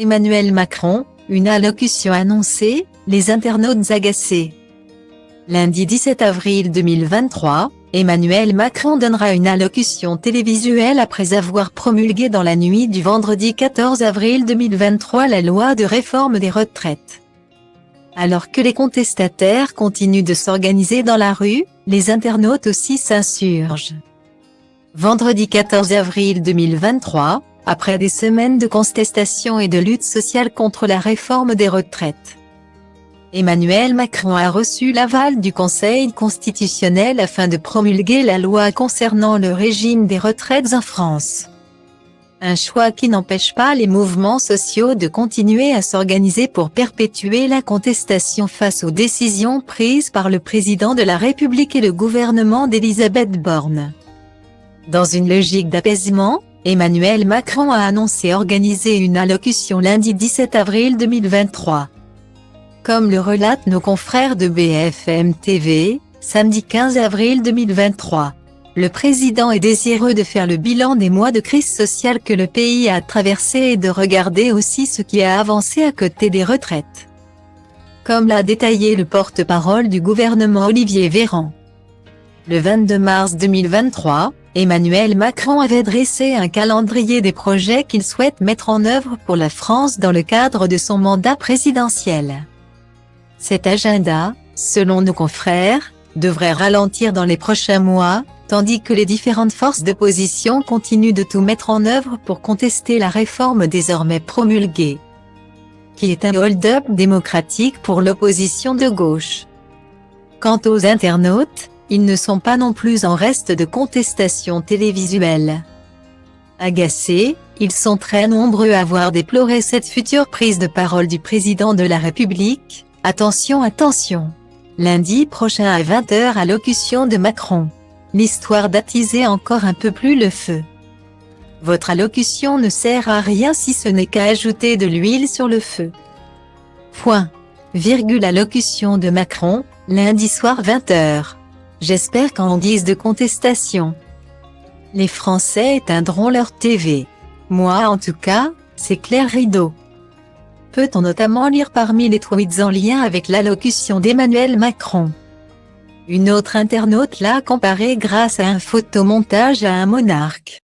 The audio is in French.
Emmanuel Macron, une allocution annoncée, les internautes agacés. Lundi 17 avril 2023, Emmanuel Macron donnera une allocution télévisuelle après avoir promulgué dans la nuit du vendredi 14 avril 2023 la loi de réforme des retraites. Alors que les contestataires continuent de s'organiser dans la rue, les internautes aussi s'insurgent. Vendredi 14 avril 2023, après des semaines de contestation et de lutte sociale contre la réforme des retraites, Emmanuel Macron a reçu l'aval du Conseil constitutionnel afin de promulguer la loi concernant le régime des retraites en France. Un choix qui n'empêche pas les mouvements sociaux de continuer à s'organiser pour perpétuer la contestation face aux décisions prises par le président de la République et le gouvernement d'Elisabeth Borne. Dans une logique d'apaisement, Emmanuel Macron a annoncé organiser une allocution lundi 17 avril 2023. Comme le relatent nos confrères de BFM TV, samedi 15 avril 2023, le président est désireux de faire le bilan des mois de crise sociale que le pays a traversé et de regarder aussi ce qui a avancé à côté des retraites. Comme l'a détaillé le porte-parole du gouvernement Olivier Véran. Le 22 mars 2023, Emmanuel Macron avait dressé un calendrier des projets qu'il souhaite mettre en œuvre pour la France dans le cadre de son mandat présidentiel. Cet agenda, selon nos confrères, devrait ralentir dans les prochains mois, tandis que les différentes forces d'opposition continuent de tout mettre en œuvre pour contester la réforme désormais promulguée, qui est un hold-up démocratique pour l'opposition de gauche. Quant aux internautes, ils ne sont pas non plus en reste de contestation télévisuelle. Agacés, ils sont très nombreux à avoir déploré cette future prise de parole du président de la République. Attention, attention! Lundi prochain à 20h allocution de Macron. L'histoire d'attiser encore un peu plus le feu. Votre allocution ne sert à rien si ce n'est qu'à ajouter de l'huile sur le feu. Point. Virgule allocution de Macron, lundi soir 20h. J'espère qu'en guise de contestation, les Français éteindront leur TV. Moi en tout cas, c'est clair rideau. Peut-on notamment lire parmi les tweets en lien avec l'allocution d'Emmanuel Macron. Une autre internaute l'a comparé grâce à un photomontage à un monarque.